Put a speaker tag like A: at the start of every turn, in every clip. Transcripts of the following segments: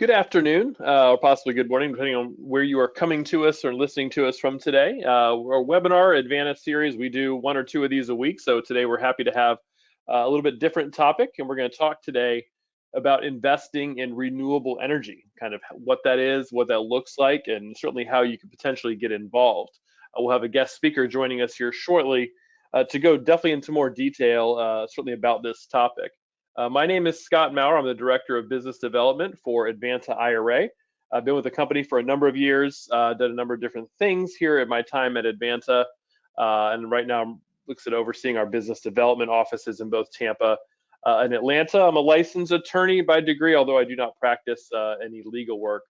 A: Good afternoon, or possibly good morning, depending on where you are coming to us or listening to us from today. Our webinar Advanta series, we do one or two of these a week. So today we're happy to have a little bit different topic, and we're going to talk today about investing in renewable energy, kind of what that is, what that looks like, and certainly how you could potentially get involved. We'll have a guest speaker joining us here shortly to go definitely into more detail, certainly about this topic. My name is Scott Maurer. I'm the Director of Business Development for Advanta IRA. I've been with the company for a number of years, done a number of different things here at my time at Advanta, and right now I'm looking at overseeing our business development offices in both Tampa and Atlanta. I'm a licensed attorney by degree, although I do not practice any legal work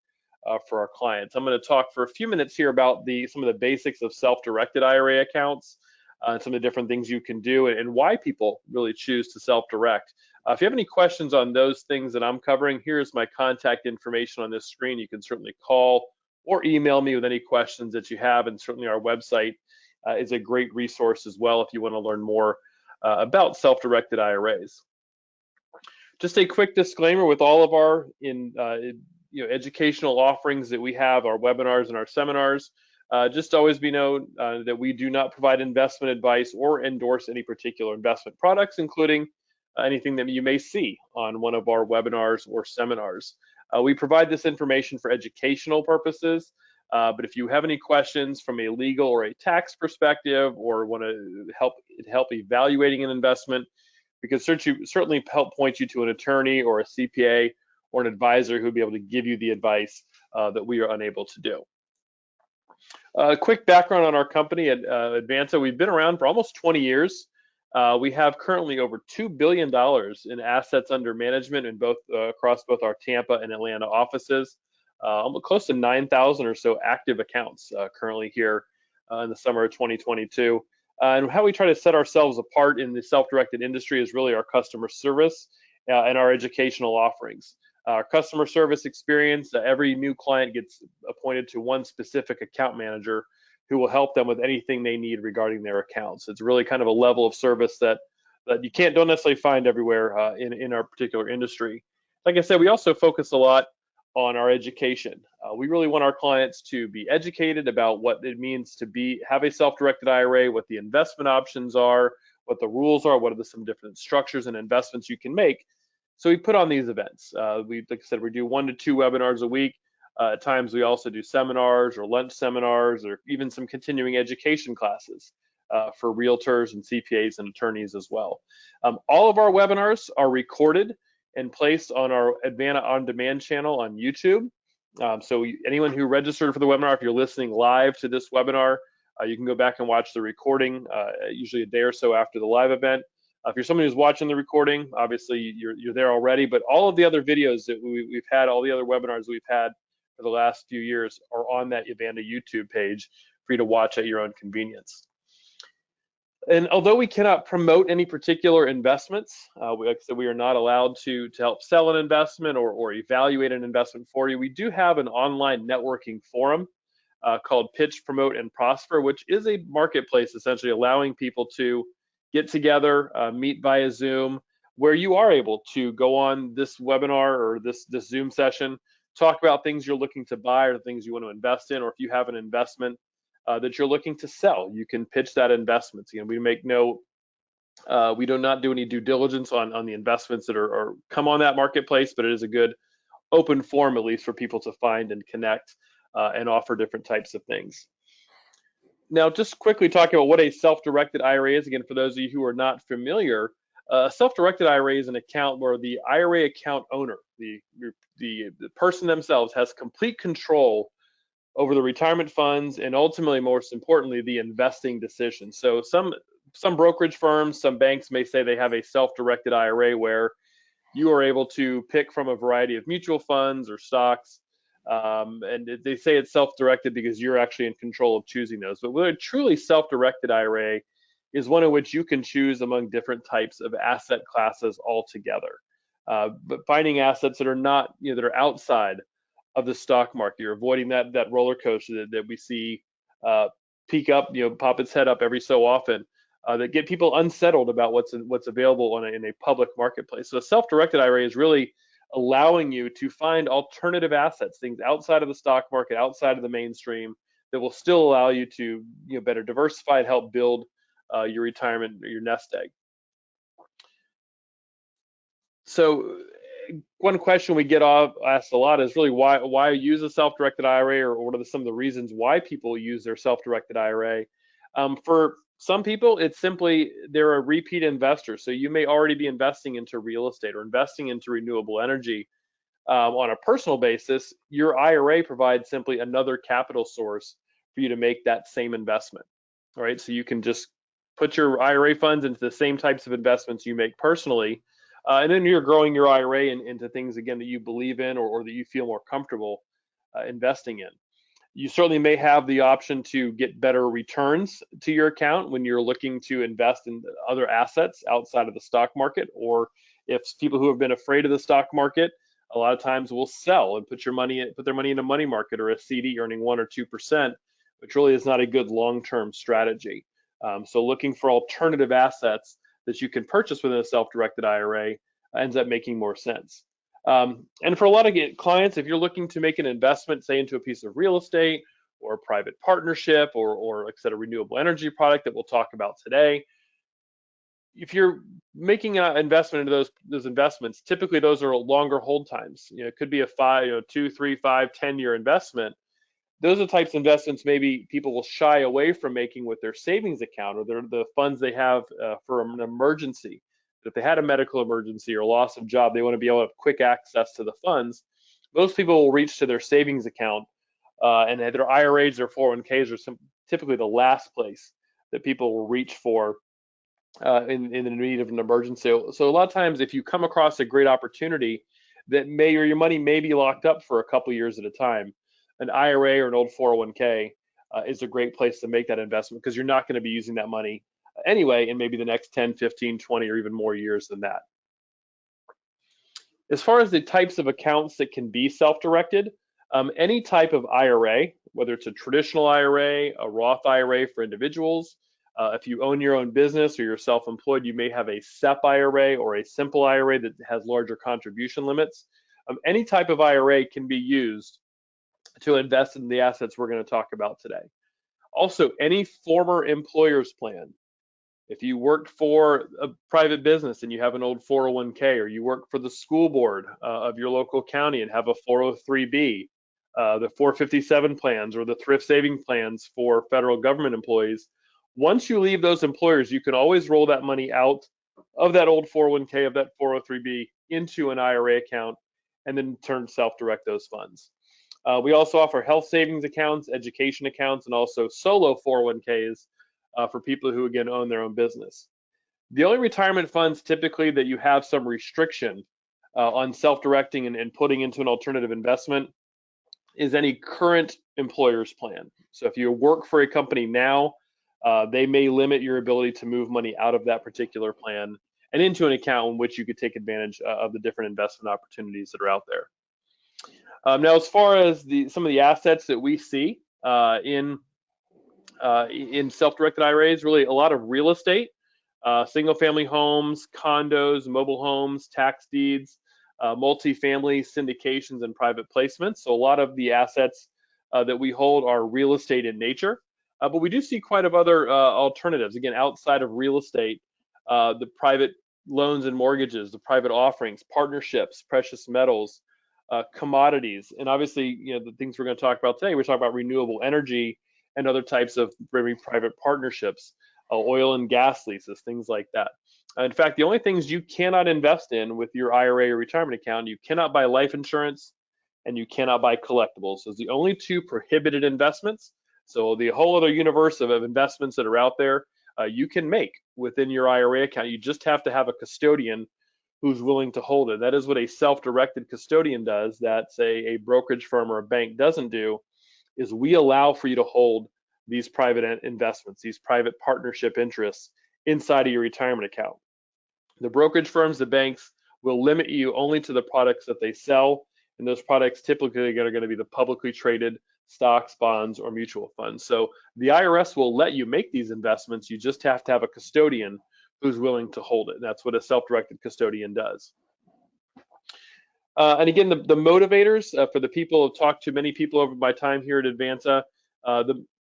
A: for our clients. I'm going to talk for a few minutes here about some of the basics of self-directed IRA accounts, some of the different things you can do, and why people really choose to self-direct. If you have any questions on those things that I'm covering, here's my contact information on this screen. You can certainly call or email me with any questions that you have, and certainly our website is a great resource as well if you want to learn more about self-directed IRAs. Just a quick disclaimer with all of our educational offerings that we have, our webinars and our seminars. Just always be known that we do not provide investment advice or endorse any particular investment products, including anything that you may see on one of our webinars or seminars. We provide this information for educational purposes, but if you have any questions from a legal or a tax perspective, or want to help evaluating an investment, we can certainly help point you to an attorney or a CPA or an advisor who will be able to give you the advice that we are unable to do. A quick background on our company at Advanta. We've been around for almost 20 years. We have currently over $2 billion in assets under management in across both our Tampa and Atlanta offices. Almost close to 9,000 or so active accounts currently here in the summer of 2022. And how we try to set ourselves apart in the self-directed industry is really our customer service and our educational offerings. Our customer service experience, every new client gets appointed to one specific account manager who will help them with anything they need regarding their accounts. It's really kind of a level of service that you don't necessarily find everywhere in our particular industry. Like I said, we also focus a lot on our education. We really want our clients to be educated about what it means to have a self-directed IRA, what the investment options are, what the rules are, what are some different structures and investments you can make. So we put on these events. Like I said, we do 1 to 2 webinars a week. At times we also do seminars or lunch seminars or even some continuing education classes for realtors and CPAs and attorneys as well. All of our webinars are recorded and placed on our Advanta On Demand channel on YouTube. So anyone who registered for the webinar, if you're listening live to this webinar, you can go back and watch the recording, usually a day or so after the live event. If you're someone who's watching the recording, obviously you're there already, but all of the other videos that we've had, all the other webinars we've had for the last few years are on that Advanta YouTube page for you to watch at your own convenience. And although we cannot promote any particular investments, like I said, we are not allowed to help sell an investment or evaluate an investment for you. We do have an online networking forum called Pitch, Promote, and Prosper, which is a marketplace essentially allowing people to get together, meet via Zoom, where you are able to go on this webinar or this Zoom session, talk about things you're looking to buy or things you want to invest in, or if you have an investment that you're looking to sell, you can pitch that investment. Again, we do not do any due diligence on the investments that are come on that marketplace, but it is a good open forum at least for people to find and connect and offer different types of things. Now, just quickly talking about what a self-directed IRA is, again, for those of you who are not familiar, a self-directed IRA is an account where the IRA account owner, the person themselves, has complete control over the retirement funds and ultimately, most importantly, the investing decision. So some brokerage firms, some banks may say they have a self-directed IRA where you are able to pick from a variety of mutual funds or stocks. And they say it's self-directed because you're actually in control of choosing those. But what a truly self-directed IRA is one in which you can choose among different types of asset classes altogether. But finding assets that are not, that are outside of the stock market, you're avoiding that roller coaster that we see peak up, pop its head up every so often, that get people unsettled about what's available in a public marketplace. So a self-directed IRA is really allowing you to find alternative assets, things outside of the stock market, outside of the mainstream, that will still allow you to better diversify and help build your retirement, your nest egg. So one question we get asked a lot is really why use a self-directed IRA, or what are some of the reasons why people use their self-directed IRA? For some people, it's simply they're a repeat investor. So you may already be investing into real estate or investing into renewable energy on a personal basis. Your IRA provides simply another capital source for you to make that same investment. All right, so you can just put your IRA funds into the same types of investments you make personally, and then you're growing your IRA into things again that you believe in, or that you feel more comfortable investing in. You certainly may have the option to get better returns to your account when you're looking to invest in other assets outside of the stock market, or if people who have been afraid of the stock market, a lot of times will sell and put their money in a money market or a CD earning 1 or 2%, which really is not a good long-term strategy. So looking for alternative assets that you can purchase within a self-directed IRA ends up making more sense. And for a lot of clients, if you're looking to make an investment, say into a piece of real estate or a private partnership, or like I said, a renewable energy product that we'll talk about today, if you're making an investment into those investments, typically those are longer hold times. It could be a 2, 3, 5, 10-year investment. Those are the types of investments maybe people will shy away from making with their savings account, or the funds they have for an emergency. If they had a medical emergency or loss of job, they want to be able to have quick access to the funds. Those people will reach to their savings account, and their IRAs or 401ks are typically the last place that people will reach for in the need of an emergency. So a lot of times, if you come across a great opportunity that your money may be locked up for a couple years at a time, an IRA or an old 401k is a great place to make that investment, because you're not going to be using that money anyway in maybe the next 10, 15, 20, or even more years than that. As far as the types of accounts that can be self-directed, any type of IRA, whether it's a traditional IRA, a Roth IRA for individuals, if you own your own business or you're self-employed, you may have a SEP IRA or a simple IRA that has larger contribution limits. Any type of IRA can be used to invest in the assets we're going to talk about today. Also, any former employer's plan. If you worked for a private business and you have an old 401k, or you work for the school board of your local county and have a 403b, the 457 plans or the thrift saving plans for federal government employees, once you leave those employers, you can always roll that money out of that old 401k, of that 403b, into an IRA account, and then self-direct those funds. We also offer health savings accounts, education accounts, and also solo 401ks for people who, again, own their own business. The only retirement funds typically that you have some restriction on self-directing and putting into an alternative investment is any current employer's plan. So if you work for a company now, they may limit your ability to move money out of that particular plan and into an account in which you could take advantage of the different investment opportunities that are out there. Now, as far as some of the assets that we see in self-directed IRAs, really a lot of real estate, single-family homes, condos, mobile homes, tax deeds, multifamily syndications, and private placements. So a lot of the assets that we hold are real estate in nature, but we do see quite a few other alternatives. Again, outside of real estate, the private loans and mortgages, the private offerings, partnerships, precious metals, commodities, and obviously, the things we're going to talk about today. We're talking about renewable energy and other types of private partnerships, oil and gas leases, things like that. In fact, the only things you cannot invest in with your IRA or retirement account, you cannot buy life insurance and you cannot buy collectibles. Those are the only two prohibited investments. So the whole other universe of investments that are out there, you can make within your IRA account. You just have to have a custodian who's willing to hold it. That is what a self-directed custodian does, that, say, a brokerage firm or a bank doesn't do, is we allow for you to hold these private investments, these private partnership interests inside of your retirement account. The brokerage firms, the banks, will limit you only to the products that they sell, and those products typically are going to be the publicly traded stocks, bonds, or mutual funds. So the IRS will let you make these investments. You just have to have a custodian who's willing to hold it. And that's what a self-directed custodian does. And again, the motivators for the people I've talked to many people over my time here at Advanta,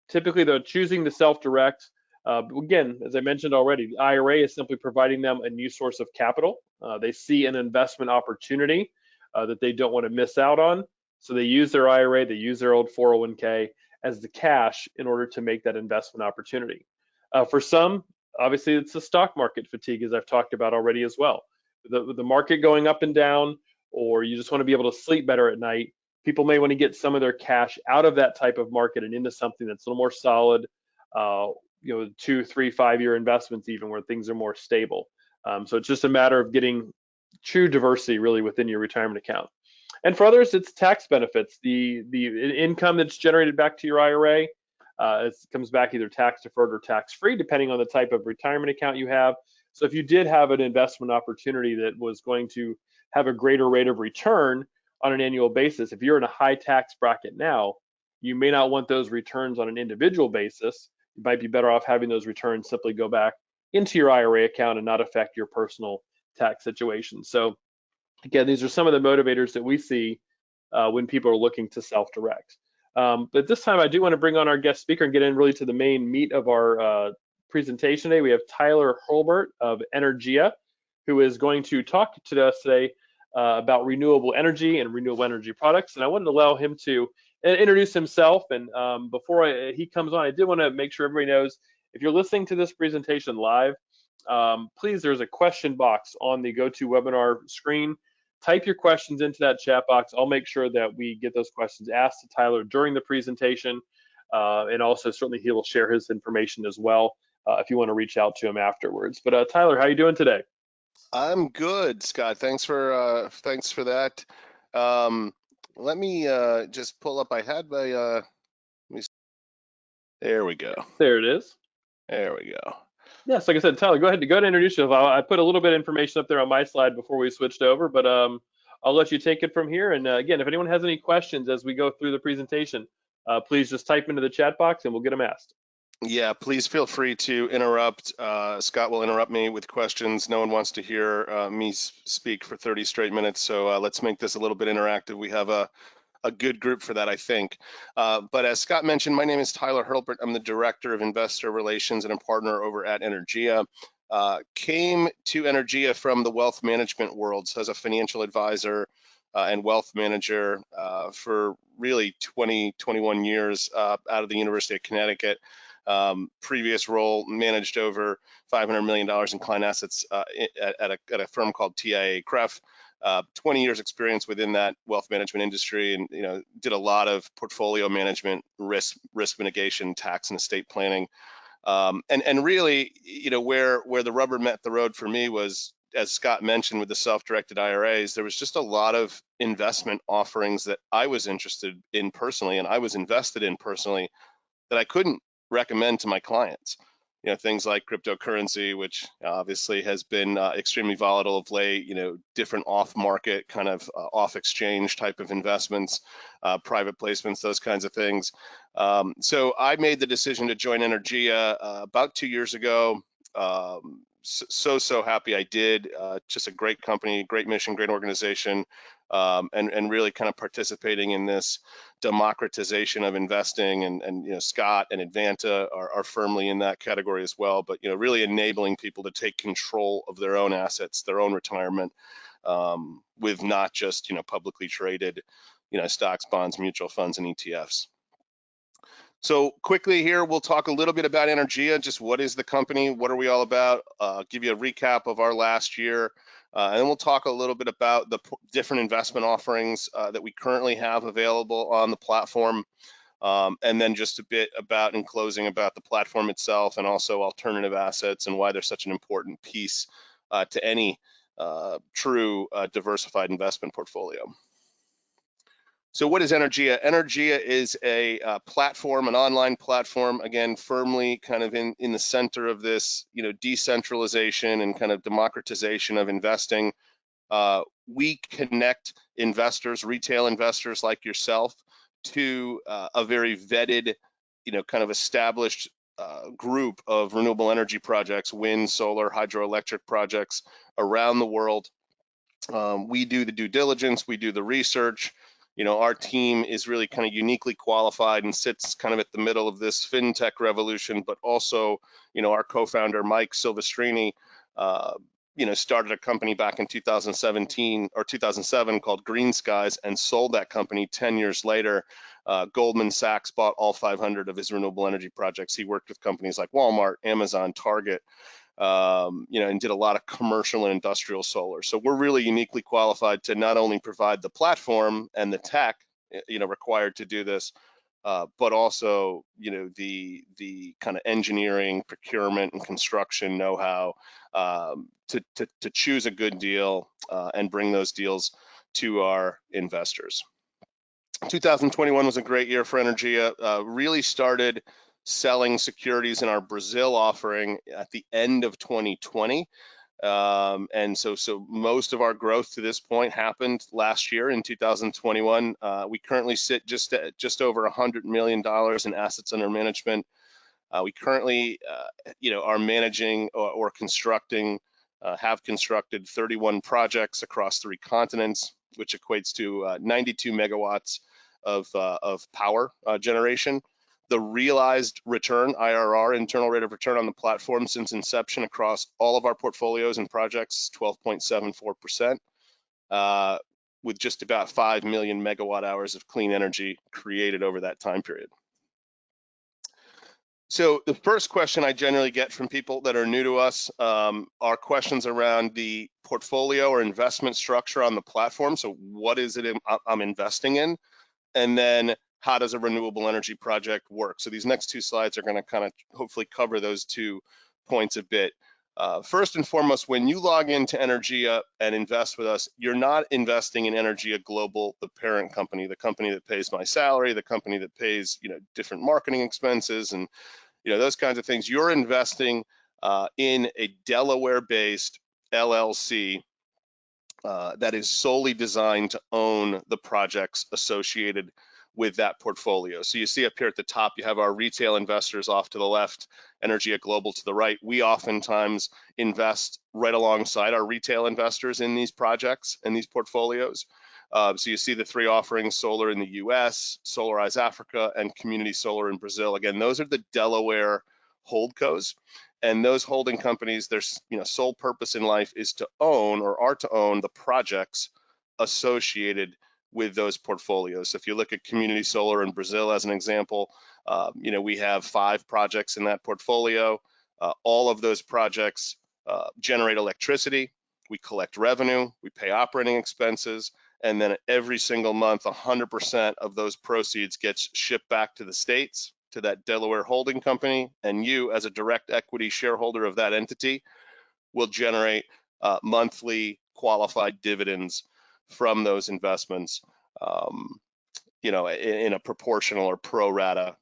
A: typically they're choosing to self-direct. Again, as I mentioned already, the IRA is simply providing them a new source of capital. They see an investment opportunity that they don't want to miss out on. So they use their IRA, they use their old 401k as the cash in order to make that investment opportunity. For some, obviously, it's the stock market fatigue, as I've talked about already as well. The market going up and down, or you just want to be able to sleep better at night, people may want to get some of their cash out of that type of market and into something that's a little more solid, uh, 2, 3, 5 year investments, even where things are more stable. So it's just a matter of getting true diversity really within your retirement account. And for others, it's tax benefits. The income that's generated back to your IRA, it comes back either tax deferred or tax free, depending on the type of retirement account you have. So if you did have an investment opportunity that was going to have a greater rate of return on an annual basis, if you're in a high tax bracket now, you may not want those returns on an individual basis. You might be better off having those returns simply go back into your IRA account and not affect your personal tax situation. So again, these are some of the motivators that we see when people are looking to self-direct. But this time, I do want to bring on our guest speaker and get in really to the main meat of our presentation today. We have Tyler Hurlburt of Energea, who is going to talk to us today about renewable energy and renewable energy products. And I wanted to allow him to introduce himself. And before he comes on, I did want to make sure everybody knows, if you're listening to this presentation live, please, there's a question box on the GoToWebinar screen. Type your questions into that chat box. I'll make sure that we get those questions asked to Tyler during the presentation. And also, certainly, he will share his information as well if you want to reach out to him afterwards. But Tyler, how are you doing today?
B: I'm good, Scott. Thanks for that. Let me just pull up. I had my there we go.
A: There it is.
B: There we go.
A: Yes, like I said, Tyler, go ahead and introduce yourself. I put a little bit of information up there on my slide before we switched over, but I'll let you take it from here. And again, if anyone has any questions as we go through the presentation, please just type into the chat box and we'll get them asked.
B: Yeah, please feel free to interrupt. Scott will interrupt me with questions. No one wants to hear me speak for 30 straight minutes, so let's make this a little bit interactive. We have a good group for that, I think. But as Scott mentioned, my name is Tyler Hurlburt. I'm the Director of Investor Relations and a partner over at Energea. Came to Energea from the wealth management world, so as a financial advisor and wealth manager for really 21 years out of the University of Connecticut. Previous role, managed over $500 million in client assets at a firm called TIAA-CREF. 20 years experience within that wealth management industry, and did a lot of portfolio management, risk mitigation, tax and estate planning, and really, where the rubber met the road for me was, as Scott mentioned, with the self-directed IRAs. There was just a lot of investment offerings that I was interested in personally, and I was invested in personally, that I couldn't recommend to my clients. Things like cryptocurrency, which obviously has been extremely volatile of late, different off-market kind of off-exchange type of investments, private placements, those kinds of things. So I made the decision to join Energea about 2 years ago. So happy I did. Just a great company, great mission, great organization, and really kind of participating in this democratization of investing. And Scott and Advanta are firmly in that category as well. But really enabling people to take control of their own assets, their own retirement, with not just publicly traded stocks, bonds, mutual funds, and ETFs. So quickly here, we'll talk a little bit about Energea, just what is the company, what are we all about, give you a recap of our last year, and then we'll talk a little bit about the different investment offerings that we currently have available on the platform, and then just a bit about, in closing, about the platform itself and also alternative assets and why they're such an important piece to any true diversified investment portfolio. So what is Energea? Energea is a platform, an online platform, again, firmly kind of in the center of this, decentralization and kind of democratization of investing. We connect investors, retail investors like yourself, to a very vetted, kind of established group of renewable energy projects, wind, solar, hydroelectric projects around the world. We do the due diligence, we do the research. Our team is really kind of uniquely qualified and sits kind of at the middle of this fintech revolution, but also, our co-founder, Mike Silverstrini, started a company back in 2017 or 2007 called Green Skies and sold that company 10 years later. Goldman Sachs bought all 500 of his renewable energy projects. He worked with companies like Walmart, Amazon, Target, and did a lot of commercial and industrial solar. So we're really uniquely qualified to not only provide the platform and the tech, required to do this, but also, the kind of engineering, procurement, and construction know-how to choose a good deal and bring those deals to our investors. 2021 was a great year for Energea. Really started selling securities in our Brazil offering at the end of 2020. And so most of our growth to this point happened last year in 2021. We currently sit just over $100 million in assets under management. We currently, are managing or constructing, have constructed 31 projects across 3 continents, which equates to 92 megawatts of power generation. The realized return, IRR, internal rate of return on the platform since inception across all of our portfolios and projects, 12.74%, with just about 5 million megawatt hours of clean energy created over that time period. So the first question I generally get from people that are new to us are questions around the portfolio or investment structure on the platform. So what is it I'm investing in? And then how does a renewable energy project work? So these next 2 slides are going to kind of hopefully cover those 2 points a bit. First and foremost, when you log into Energea and invest with us, you're not investing in Energea Global, the parent company, the company that pays my salary, the company that pays, different marketing expenses and, those kinds of things. You're investing in a Delaware-based LLC that is solely designed to own the projects associated with that portfolio. So you see up here at the top, you have our retail investors off to the left, Energea Global to the right. We oftentimes invest right alongside our retail investors in these projects and these portfolios. So you see the 3 offerings: solar in the US, Solarize Africa, and community solar in Brazil. Again, those are the Delaware holdcos. And those holding companies, their sole purpose in life is to own or are to own the projects associated with those portfolios. So if you look at community solar in Brazil as an example, we have 5 projects in that portfolio. All of those projects generate electricity. We collect revenue, we pay operating expenses, and then every single month, 100% of those proceeds gets shipped back to the States, to that Delaware holding company, and you, as a direct equity shareholder of that entity, will generate monthly qualified dividends from those investments, in a proportional or pro rata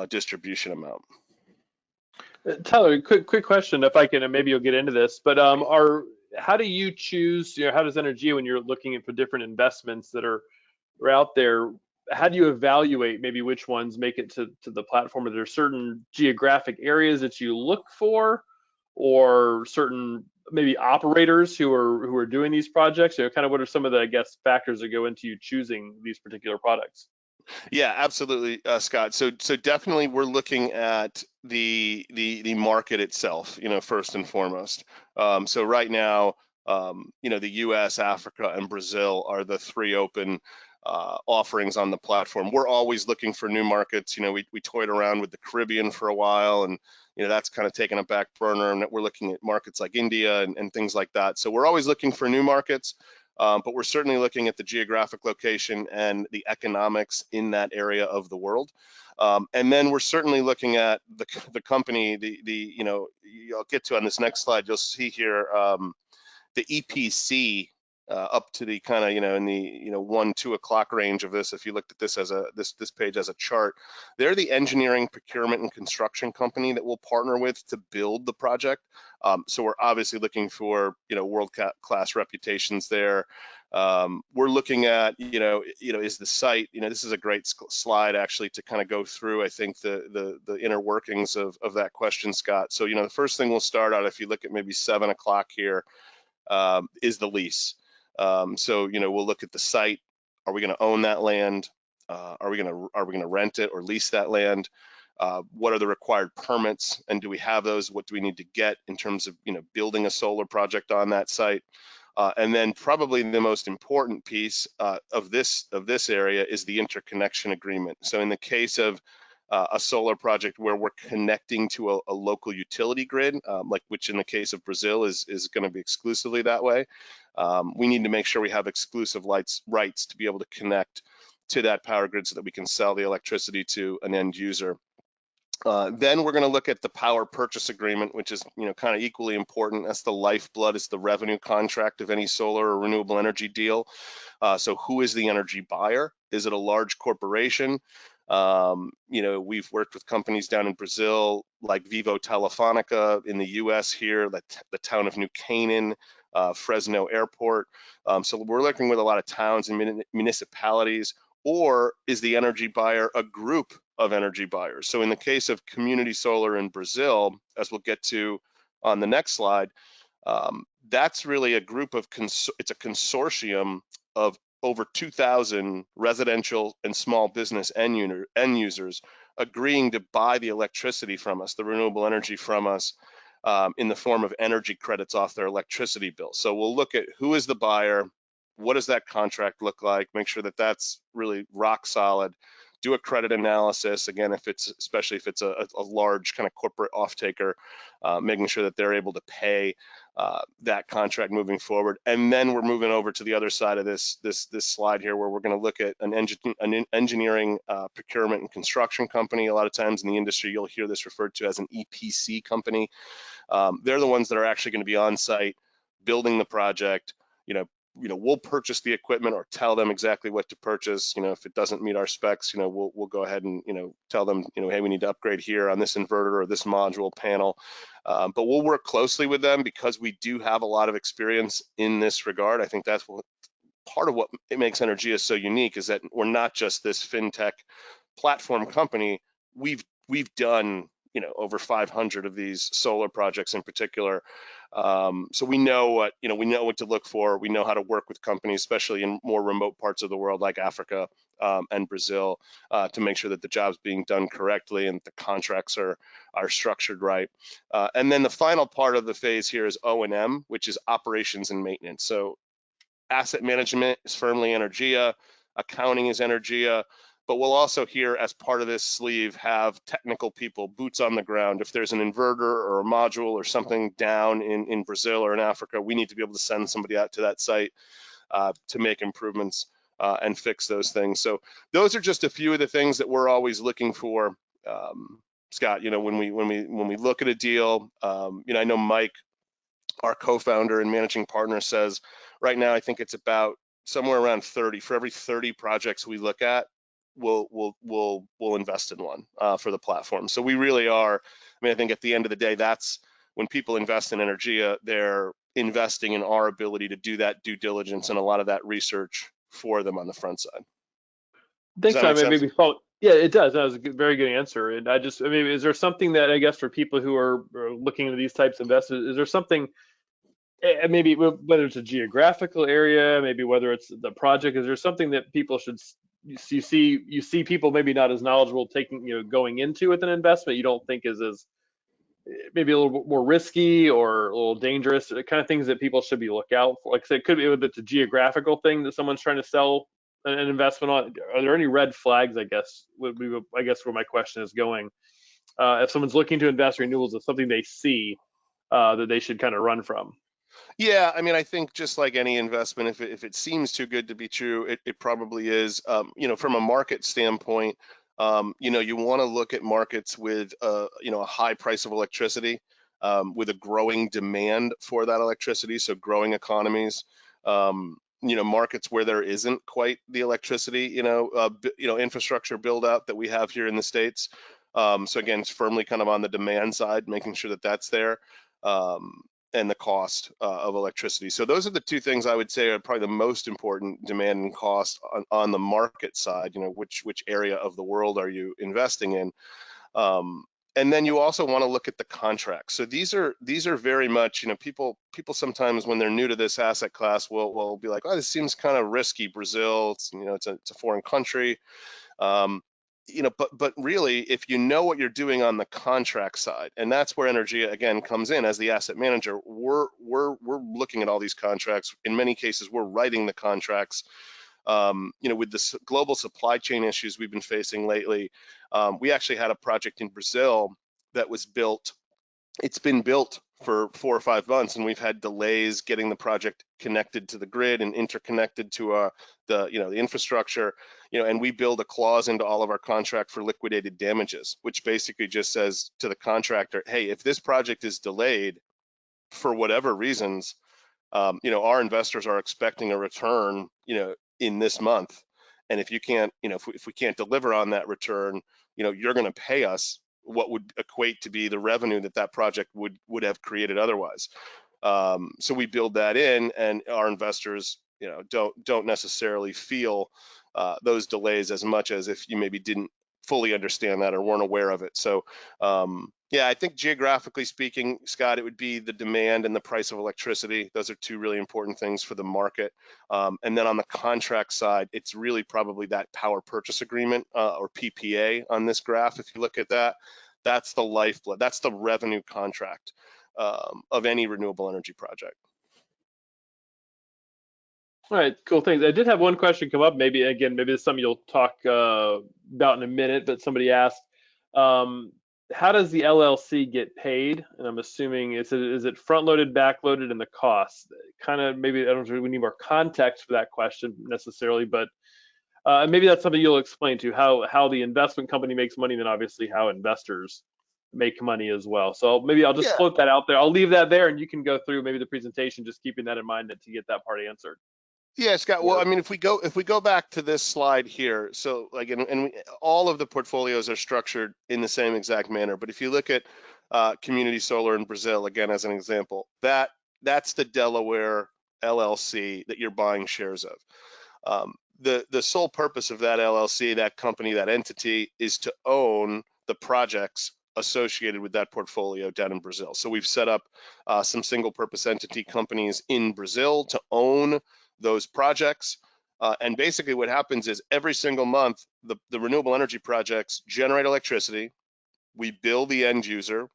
B: distribution amount.
A: Tyler, quick question, if I can, and maybe you'll get into this, but how do you choose, how does Energea, when you're looking for different investments that are out there, how do you evaluate maybe which ones make it to the platform? Are there certain geographic areas that you look for, or certain maybe operators who are doing these projects? Kind of what are some of the, I guess, factors that go into you choosing these particular products?
B: Yeah, absolutely, Scott. So definitely we're looking at the market itself, first and foremost. So right now, the US, Africa, and Brazil are the 3 open offerings on the platform. We're always looking for new markets. We toyed around with the Caribbean for a while, and that's kind of taken a back burner, and we're looking at markets like India and things like that. So we're always looking for new markets. But we're certainly looking at the geographic location and the economics in that area of the world. And then we're certainly looking at the company, I'll get to on this next slide, you'll see here the EPC up to the kind of, in the, 1, 2 o'clock range of this. If you looked at this as this page as a chart, they're the engineering, procurement, and construction company that we'll partner with to build the project. So we're obviously looking for, world-class reputations there. We're looking at, is the site, this is a great slide actually to kind of go through, I think, the inner workings of that question, Scott. So, the first thing we'll start out, if you look at maybe 7 o'clock here, is the lease. So, we'll look at the site. Are we going to own that land? Are we going to rent it or lease that land? What are the required permits, and do we have those? What do we need to get in terms of building a solar project on that site? And then probably the most important piece of this area is the interconnection agreement. So in the case of a solar project where we're connecting to a local utility grid, which in the case of Brazil is going to be exclusively that way, we need to make sure we have exclusive rights to be able to connect to that power grid so that we can sell the electricity to an end user. Then we're going to look at the power purchase agreement, which is kind of equally important. That's the lifeblood. It's the revenue contract of any solar or renewable energy deal. So who is the energy buyer? Is it a large corporation? We've worked with companies down in Brazil like Vivo Telefonica, in the US here, the town of New Canaan, Fresno Airport. So we're working with a lot of towns and municipalities. Or is the energy buyer a group of energy buyers? So in the case of community solar in Brazil, as we'll get to on the next slide, that's really a group of, it's a consortium of over 2,000 residential and small business end users agreeing to buy the electricity from us, the renewable energy from us, in the form of energy credits off their electricity bill. So we'll look at who is the buyer, what does that contract look like, make sure that that's really rock solid, do a credit analysis, again, especially if it's a large kind of corporate off-taker, making sure that they're able to pay that contract moving forward. And then we're moving over to the other side of this slide here, where we're going to look at an engineering, procurement and construction company. A lot of times in the industry, you'll hear this referred to as an EPC company. They're the ones that are actually going to be on site building the project. We'll purchase the equipment or tell them exactly what to purchase. If it doesn't meet our specs, we'll go ahead and, tell them, hey, we need to upgrade here on this inverter or this module panel. But we'll work closely with them because we do have a lot of experience in this regard. I think that's part of what it makes Energea so unique, is that we're not just this fintech platform company. We've done over 500 of these solar projects in particular. So we know what to look for. We know how to work with companies, especially in more remote parts of the world like Africa and Brazil, to make sure that the job's being done correctly and the contracts are structured right. And then the final part of the phase here is O&M, which is operations and maintenance. So asset management is firmly Energea, accounting is Energea, but we'll also here, as part of this sleeve, have technical people, boots on the ground. If there's an inverter or a module or something down in Brazil or in Africa, we need to be able to send somebody out to that site to make improvements and fix those things. So those are just a few of the things that we're always looking for, Scott. When we look at a deal, I know Mike, our co-founder and managing partner, says right now I think it's about somewhere around 30. For every 30 projects we look at, we'll invest in one for the platform. So we really are. I think at the end of the day, that's when people invest in Energea, they're investing in our ability to do that due diligence and a lot of that research for them on the front side. Does
A: Thanks,
B: that make
A: Simon.
B: sense?
A: Maybe follow. Yeah, it does. That was a very good answer. And is there something that, I guess, for people who are looking into these types of investments, is there something, maybe whether it's a geographical area, maybe whether it's the project, is there something that people should, you see people maybe not as knowledgeable going into with an investment, you don't think is as maybe a little more risky or a little dangerous, the kind of things that people should be look out for? Like I said, it could be if it's a geographical thing that someone's trying to sell an investment on. Are there any red flags, I guess, I guess where my question is going? If someone's looking to invest in renewables, it's something they see that they should kind of run from.
B: Yeah, I think just like any investment, if it seems too good to be true, it probably is. From a market standpoint, you want to look at markets with a high price of electricity, with a growing demand for that electricity, so growing economies. Markets where there isn't quite the electricity, infrastructure build out that we have here in the States. So again, it's firmly kind of on the demand side, making sure that that's there. And the cost of electricity. So those are the two things I would say are probably the most important: demand and cost on the market side. Which area of the world are you investing in? And then you also want to look at the contracts. So these are very much, people sometimes when they're new to this asset class will be like, oh, this seems kind of risky. Brazil, it's a foreign country. But really, if you know what you're doing on the contract side, and that's where Energea again comes in as the asset manager, we're looking at all these contracts. In many cases, we're writing the contracts. With the global supply chain issues we've been facing lately, we actually had a project in Brazil that was built. It's been built for 4 or 5 months, and we've had delays getting the project connected to the grid and interconnected to the infrastructure. And we build a clause into all of our contract for liquidated damages, which basically just says to the contractor, hey, if this project is delayed for whatever reasons, our investors are expecting a return, in this month. And if you can't, if we can't deliver on that return, you're going to pay us what would equate to be the revenue that project would have created otherwise. So we build that in, and our investors, don't necessarily feel those delays as much as if you maybe didn't fully understand that or weren't aware of it. So yeah, I think geographically speaking, Scott, it would be the demand and the price of electricity. Those are two really important things for the market. And then on the contract side, it's really probably that power purchase agreement or PPA on this graph. If you look at that, that's the lifeblood. That's the revenue contract of any renewable energy project.
A: All right, cool, thanks. I did have one question come up. Maybe it's something you'll talk about in a minute. But somebody asked, how does the LLC get paid? And I'm assuming is it front-loaded, back-loaded, and the cost? Kind of maybe I don't know if we need more context for that question necessarily, but maybe that's something you'll explain to how the investment company makes money, and then obviously how investors make money as well. So maybe I'll just
B: Yeah.
A: float that out there. I'll leave that there, and you can go through maybe the presentation, just keeping that in mind to get that part answered.
B: Yeah, Scott. Well, I mean, if we go back to this slide here, so like, all of the portfolios are structured in the same exact manner. But if you look at community solar in Brazil, again as an example, that's the Delaware LLC that you're buying shares of. The sole purpose of that LLC, that company, that entity, is to own the projects associated with that portfolio down in Brazil. So we've set up some single purpose entity companies in Brazil to own those projects. And basically what happens is every single month, the renewable energy projects generate electricity. We bill the end user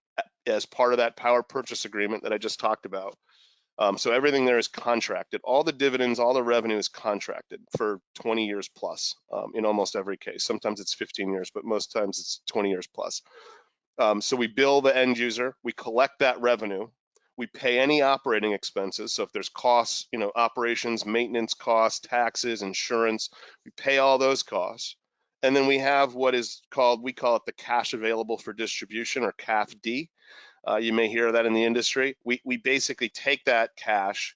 B: as part of that power purchase agreement that I just talked about. So everything there is contracted. All the dividends, all the revenue is contracted for 20 years plus in almost every case. Sometimes it's 15 years, but most times it's 20 years plus. So we bill the end user, we collect that revenue, we pay any operating expenses. So if there's costs, operations, maintenance costs, taxes, insurance, we pay all those costs. And then we have what is called, we call it the cash available for distribution, or CAFD. You may hear that in the industry. We basically take that cash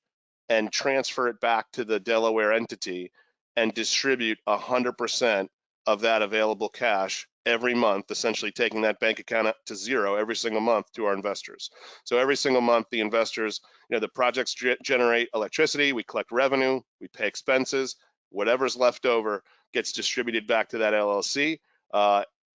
B: and transfer it back to the Delaware entity and distribute 100% of that available cash every month, essentially taking that bank account up to zero every single month to our investors. So every single month, the investors, the projects generate electricity, we collect revenue, we pay expenses, whatever's left over gets distributed back to that LLC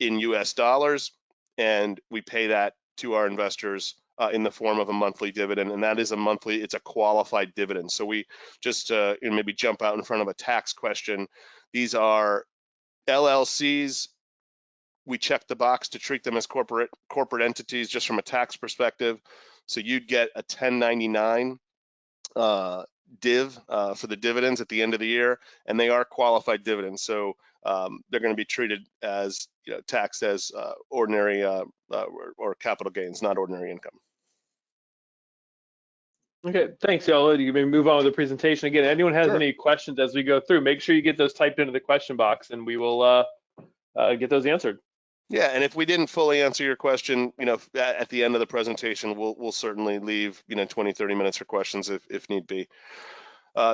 B: in US dollars, and we pay that to our investors in the form of a monthly dividend, and that is it's a qualified dividend. So we just maybe jump out in front of a tax question. These are LLCs. We check the box to treat them as corporate entities just from a tax perspective. So you'd get a 1099 div for the dividends at the end of the year, and they are qualified dividends. So they're going to be treated as taxed as ordinary or capital gains, not ordinary income.
A: Okay, thanks, y'all. You may move on with the presentation. Again, anyone has
B: Sure.
A: any questions as we go through, make sure you get those typed into the question box, and we will get those answered.
B: Yeah, and if we didn't fully answer your question, at the end of the presentation, we'll certainly leave 20, 30 minutes for questions if need be.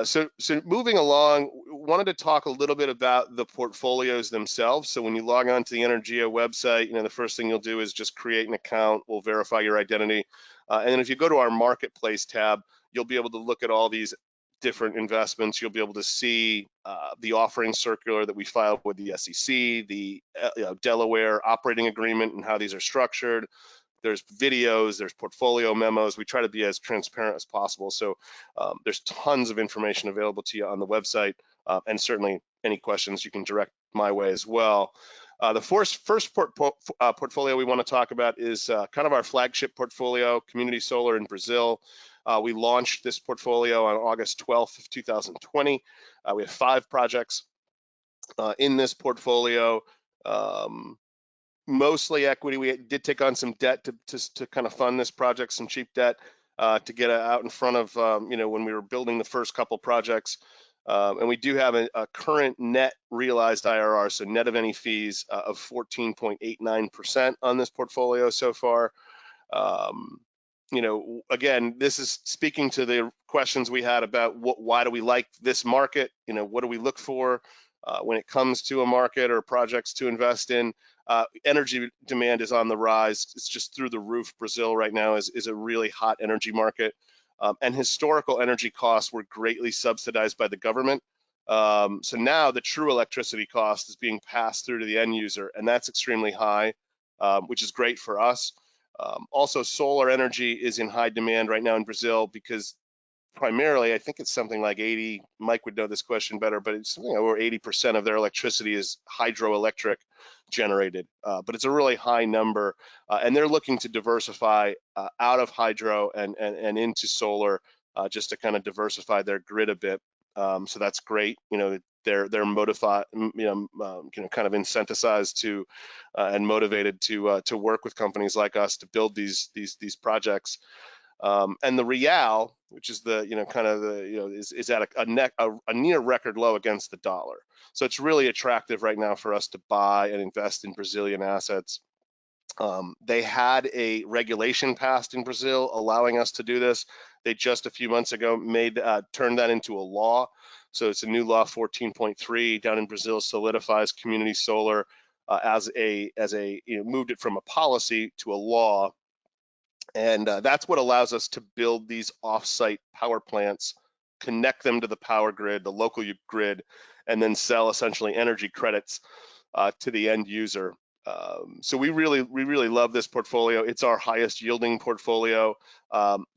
B: So moving along, wanted to talk a little bit about the portfolios themselves. So when you log on to the Energea website, the first thing you'll do is just create an account. We'll verify your identity. And then if you go to our marketplace tab, you'll be able to look at all these different investments. You'll be able to see the offering circular that we filed with the SEC, the Delaware operating agreement and how these are structured. There's videos, there's portfolio memos. We try to be as transparent as possible. So there's tons of information available to you on the website, and certainly any questions you can direct my way as well. The first portfolio we want to talk about is kind of our flagship portfolio, Community Solar in Brazil. We launched this portfolio on August 12th of 2020. We have 5 projects in this portfolio. Mostly equity. We did take on some debt to kind of fund this project, some cheap debt to get out in front of, when we were building the first couple projects. And we do have a current net realized IRR, so net of any fees, of 14.89% on this portfolio so far. Again, this is speaking to the questions we had about why do we like this market? What do we look for when it comes to a market or projects to invest in? Energy demand is on the rise. It's just through the roof. Brazil right now is a really hot energy market. And historical energy costs were greatly subsidized by the government. So now the true electricity cost is being passed through to the end user, and that's extremely high, which is great for us. Also, solar energy is in high demand right now in Brazil because primarily, I think it's something like 80, Mike would know this question better, but it's something over 80% of their electricity is hydroelectric generated, but it's a really high number, and they're looking to diversify out of hydro and into solar just to kind of diversify their grid a bit. So that's great. They're motivated, kind of incentivized to and motivated to work with companies like us to build these projects. And the real, which is is at a near record low against the dollar. So it's really attractive right now for us to buy and invest in Brazilian assets. They had a regulation passed in Brazil allowing us to do this. They just a few months ago turned that into a law. So it's a new law, 14.3 down in Brazil, solidifies community solar moved it from a policy to a law. And that's what allows us to build these off-site power plants, connect them to the power grid, the local grid, and then sell essentially energy credits to the end user. So we really love this portfolio. It's our highest yielding portfolio.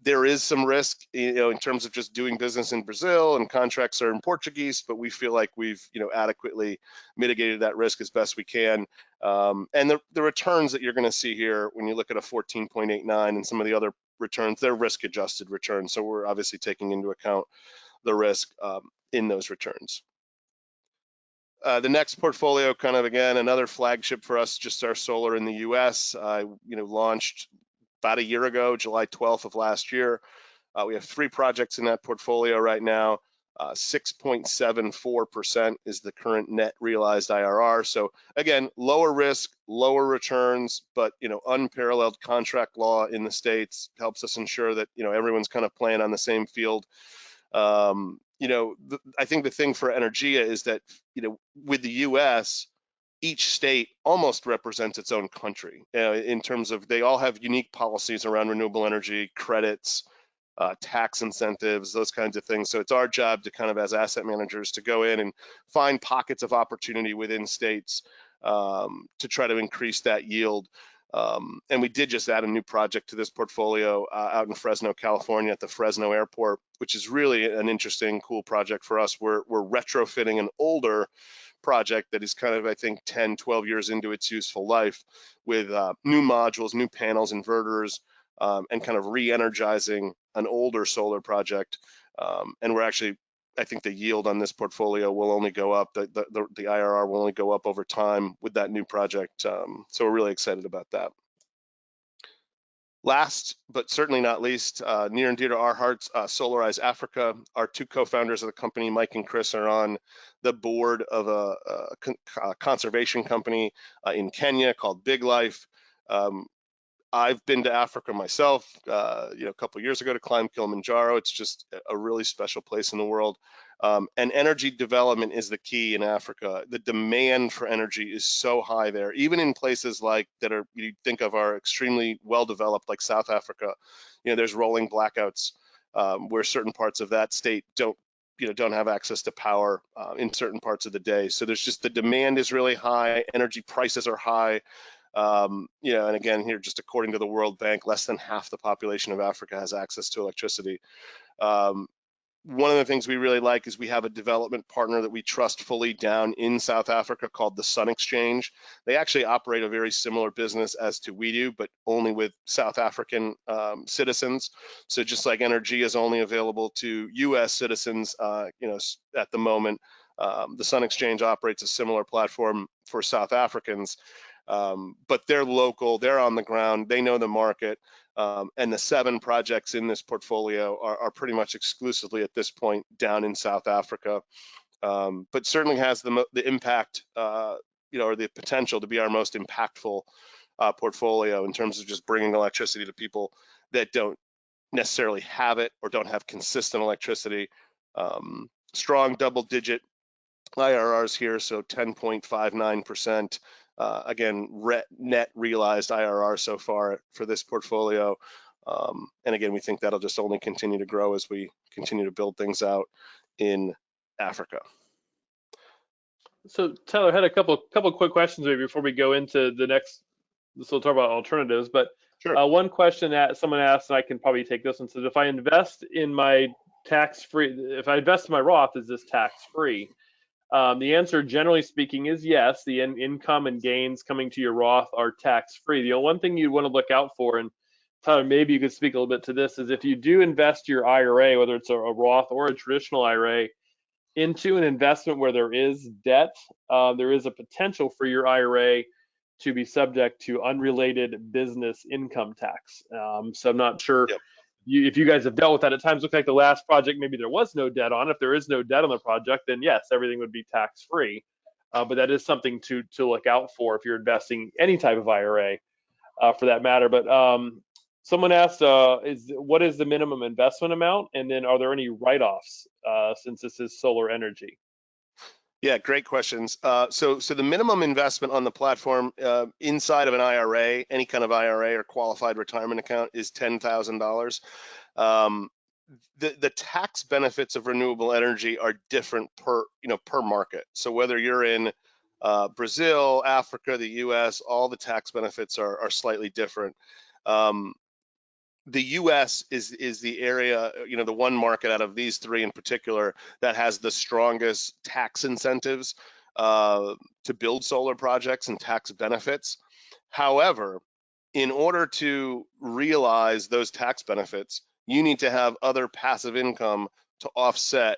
B: There is some risk, in terms of just doing business in Brazil, and contracts are in Portuguese, but we feel like we've, adequately mitigated that risk as best we can. And the returns that you're going to see here, when you look at a 14.89 and some of the other returns, they're risk-adjusted returns. So we're obviously taking into account the risk in those returns. The next portfolio, kind of again, another flagship for us, just our solar in the U.S. Launched about a year ago, July 12th of last year. We have 3 projects in that portfolio right now. 6.74% is the current net realized IRR. So again, lower risk, lower returns, but unparalleled contract law in the States helps us ensure that everyone's kind of playing on the same field. I think the thing for Energea is that, with the U.S., each state almost represents its own country in terms of they all have unique policies around renewable energy, credits, tax incentives, those kinds of things. So it's our job to kind of, as asset managers, to go in and find pockets of opportunity within states to try to increase that yield. And we did just add a new project to this portfolio out in Fresno, California, at the Fresno Airport, which is really an interesting, cool project for us. We're retrofitting an older project that is kind of, I think, 10, 12 years into its useful life with new modules, new panels, inverters, and kind of re-energizing an older solar project. And we're actually, I think the yield on this portfolio will only go up, the IRR will only go up over time with that new project. So we're really excited about that. Last, but certainly not least, near and dear to our hearts, Solarize Africa. Our 2 co-founders of the company, Mike and Chris, are on the board of a conservation company in Kenya called Big Life. I've been to Africa myself, a couple of years ago to climb Kilimanjaro. It's just a really special place in the world. And energy development is the key in Africa. The demand for energy is so high there, even in places like you think of are extremely well developed, like South Africa. There's rolling blackouts where certain parts of that state don't don't have access to power in certain parts of the day. So there's just, the demand is really high, energy prices are high. And again, here, just according to the World Bank, less than half the population of Africa has access to electricity. One of the things we really like is we have a development partner that we trust fully down in South Africa called the Sun Exchange. They actually operate a very similar business as to we do, but only with South African citizens. So just like Energea is only available to U.S. citizens, at the moment, the Sun Exchange operates a similar platform for South Africans. But they're local, they're on the ground, they know the market. And the 7 projects in this portfolio are pretty much exclusively at this point down in South Africa, but certainly has the impact, or the potential to be our most impactful portfolio in terms of just bringing electricity to people that don't necessarily have it or don't have consistent electricity. Strong double-digit IRRs here, so 10.59%. Again, net realized IRR so far for this portfolio. And again, we think that'll just only continue to grow as we continue to build things out in Africa.
A: So Tyler, had a couple quick questions maybe before we go into the next. So we'll talk about alternatives, but
B: Sure.
A: one question that someone asked, and I can probably take this one, says if I invest in my if I invest in my Roth, is this tax-free? The answer, generally speaking, is yes. The income and gains coming to your Roth are tax-free. The one thing you want to look out for, and Tyler, maybe you could speak a little bit to this, is if you do invest your IRA, whether it's a Roth or a traditional IRA, into an investment where there is debt, there is a potential for your IRA to be subject to unrelated business income tax. So I'm not sure
B: Yep.
A: if you guys have dealt with that. At times, look like the last project, maybe there was no debt on. If there is no debt on the project, then yes, everything would be tax free. But that is something to look out for if you're investing any type of IRA, for that matter. But someone asked, what is the minimum investment amount, and then are there any write-offs since this is solar energy?
B: Yeah, great questions. So the minimum investment on the platform inside of an IRA, any kind of IRA or qualified retirement account, is $10,000. The tax benefits of renewable energy are different per market. So whether you're in Brazil, Africa, the U.S., all the tax benefits are slightly different. The U.S. is the area, the one market out of these 3 in particular that has the strongest tax incentives to build solar projects and tax benefits. However, in order to realize those tax benefits, you need to have other passive income to offset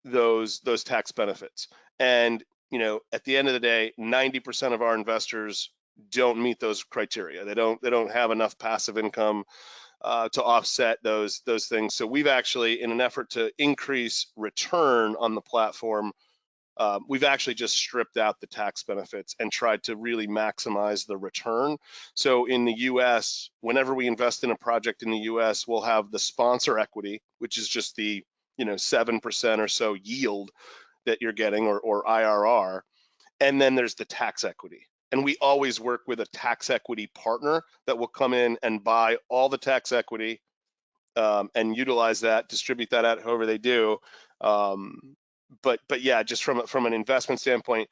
B: those tax benefits. And at the end of the day, 90% of our investors don't meet those criteria. They don't have enough passive income to offset those things. So we've actually, in an effort to increase return on the platform, we've actually just stripped out the tax benefits and tried to really maximize the return. So in the US, whenever we invest in a project in the US, we'll have the sponsor equity, which is just the 7% or so yield that you're getting, or IRR. And then there's the tax equity. And we always work with a tax equity partner that will come in and buy all the tax equity and utilize that, distribute that out however they do. But yeah, just from an investment standpoint,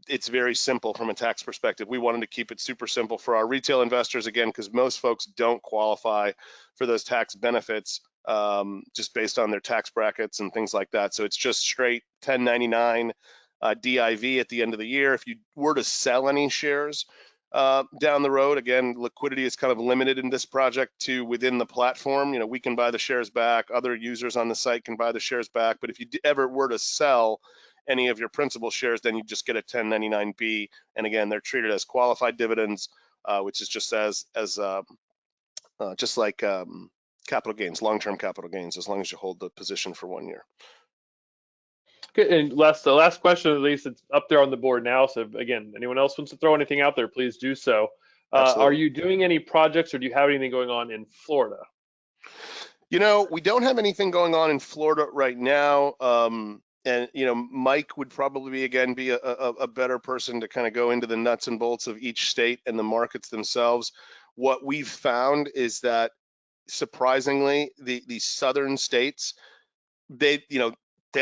B: it's very simple from a tax perspective. We wanted to keep it super simple for our retail investors, again, because most folks don't qualify for those tax benefits just based on their tax brackets and things like that. So it's just straight 1099 DIV at the end of the year. If you were to sell any shares down the road, again, liquidity is kind of limited in this project to within the platform. We can buy the shares back. Other users on the site can buy the shares back. But if you ever were to sell any of your principal shares, then you just get a 1099B. And again, they're treated as qualified dividends, which is just just like capital gains, long-term capital gains, as long as you hold the position for 1 year.
A: Good. And the last question, at least it's up there on the board now. So again, anyone else wants to throw anything out there, please do so. Are you doing any projects, or do you have anything going on in Florida?
B: We don't have anything going on in Florida right now. And Mike would probably again be a better person to kind of go into the nuts and bolts of each state and the markets themselves. What we've found is that, surprisingly, the southern states they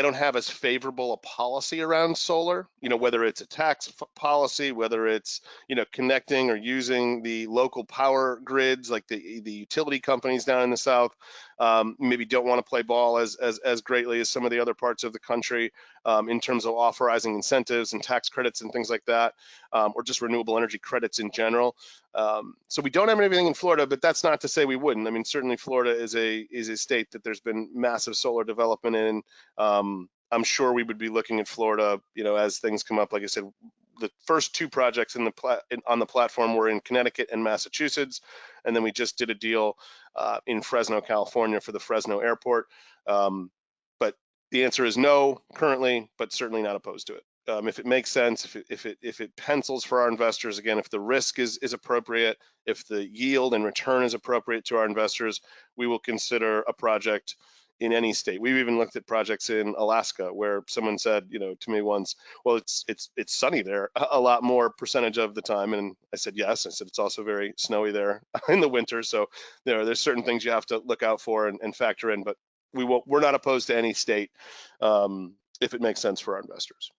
B: don't have as favorable a policy around solar, whether it's a tax policy, whether it's, connecting or using the local power grids, like the utility companies down in the South, maybe don't want to play ball as greatly as some of the other parts of the country, in terms of authorizing incentives and tax credits and things like that, or just renewable energy credits in general. So we don't have anything in Florida, but that's not to say we wouldn't. I mean, certainly Florida is a state that there's been massive solar development in. I'm sure we would be looking at Florida, as things come up. Like I said, the first two projects on the platform were in Connecticut and Massachusetts, and then we just did a deal in Fresno, California, for the Fresno airport. But the answer is no currently, but certainly not opposed to it. If it makes sense, if it pencils for our investors, again, if the risk is appropriate, if the yield and return is appropriate to our investors, we will consider a project in any state. We've even looked at projects in Alaska, where someone said, to me once, well, it's sunny there a lot more percentage of the time, and I said yes. I said it's also very snowy there in the winter, so there's certain things you have to look out for and factor in. But we're not opposed to any state, if it makes sense for our investors.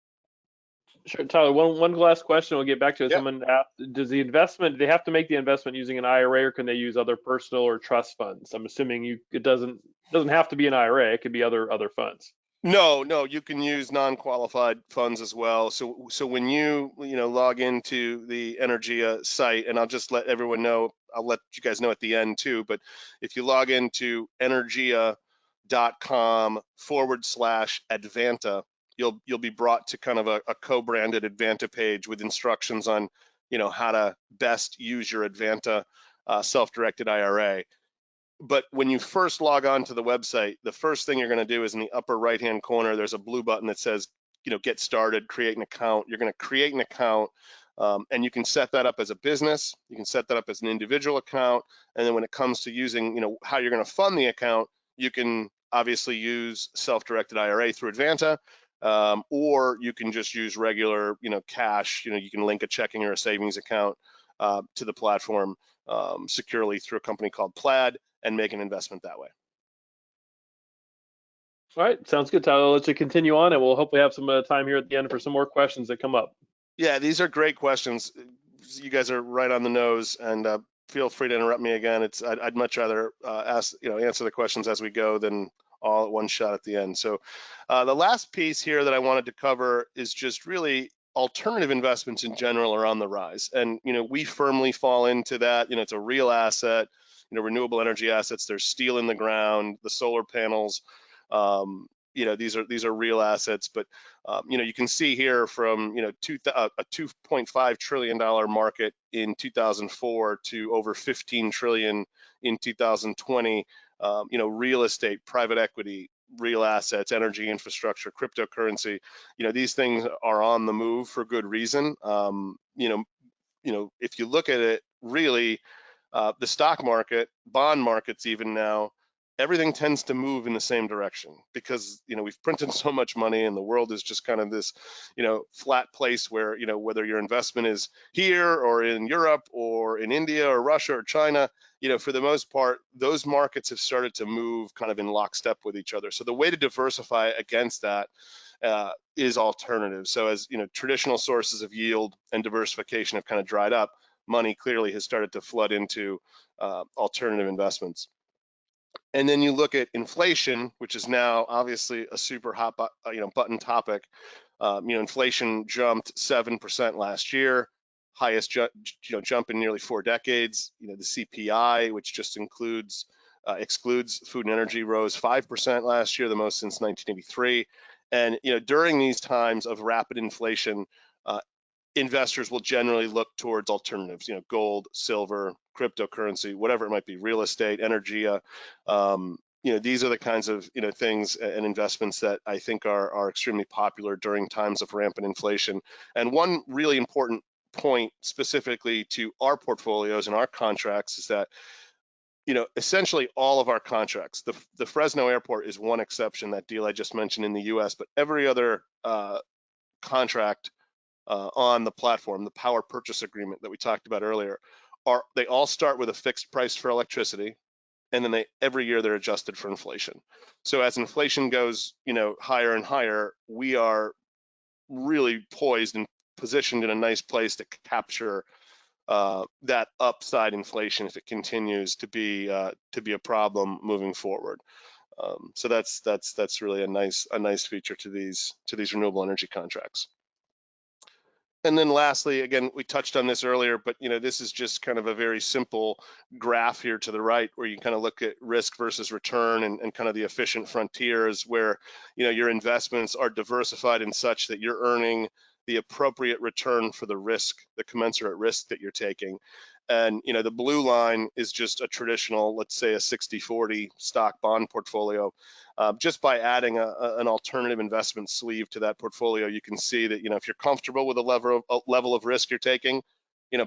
A: Sure, Tyler, one last question we'll get back to it.
B: Yeah.
A: Someone asked, do they have to make the investment using an IRA, or can they use other personal or trust funds? I'm assuming it doesn't have to be an IRA, it could be other funds.
B: No, you can use non-qualified funds as well. So when you log into the Energea site, and I'll just let everyone know, I'll let you guys know at the end too, but if you log into energea.com/Advanta, you'll be brought to kind of a co-branded Advanta page with instructions on how to best use your Advanta self-directed IRA. But when you first log on to the website, the first thing you're going to do is in the upper right-hand corner, there's a blue button that says, get started, create an account. You're going to create an account, and you can set that up as a business. You can set that up as an individual account. And then when it comes to using, how you're going to fund the account, you can obviously use self-directed IRA through Advanta, or you can just use regular, cash. You can link a checking or a savings account to the platform securely through a company called Plaid, and make an investment that way.
A: All right, sounds good, Tyler. Let's continue on, and we'll hopefully have some time here at the end for some more questions that come up.
B: Yeah, these are great questions. You guys are right on the nose, and feel free to interrupt me again. I'd much rather answer the questions as we go than all at one shot at the end. So the last piece here that I wanted to cover is just really alternative investments in general are on the rise, and we firmly fall into that. It's a real asset. Renewable energy assets, there's steel in the ground, the solar panels, these are real assets. But you can see here from a $2.5 trillion market in 2004 to over 15 trillion in 2020. Real estate, private equity, real assets, energy infrastructure, cryptocurrency, these things are on the move for good reason. If you look at it, really, the stock market, bond markets, even now, everything tends to move in the same direction because we've printed so much money, and the world is just kind of this flat place where whether your investment is here or in Europe or in India or Russia or China, for the most part, those markets have started to move kind of in lockstep with each other. So the way to diversify against that is alternatives. So as traditional sources of yield and diversification have kind of dried up, money clearly has started to flood into alternative investments. And then you look at inflation, which is now obviously a super hot button topic. Inflation jumped 7% last year, highest jump in nearly 4 decades. The CPI, which just excludes food and energy, rose 5% last year, the most since 1983. And during these times of rapid inflation, investors will generally look towards alternatives, gold, silver, cryptocurrency, whatever it might be, real estate, Energea. These are the kinds of things and investments that I think are extremely popular during times of rampant inflation. And one really important point specifically to our portfolios and our contracts is that essentially all of our contracts, the Fresno airport is one exception, that deal I just mentioned in the US, but every other contract on the platform, the power purchase agreement that we talked about earlier, they all start with a fixed price for electricity, and then every year they're adjusted for inflation. So as inflation goes, higher and higher, we are really poised and positioned in a nice place to capture that upside inflation if it continues to be a problem moving forward. So that's really a nice feature to these renewable energy contracts. And then lastly, again, we touched on this earlier, but this is just kind of a very simple graph here to the right where you kind of look at risk versus return and kind of the efficient frontiers where your investments are diversified in such that you're earning the appropriate return for the risk, the commensurate risk that you're taking. And the blue line is just a traditional, let's say a 60-40 stock bond portfolio. Just by adding an alternative investment sleeve to that portfolio, you can see that if you're comfortable with the level of risk you're taking,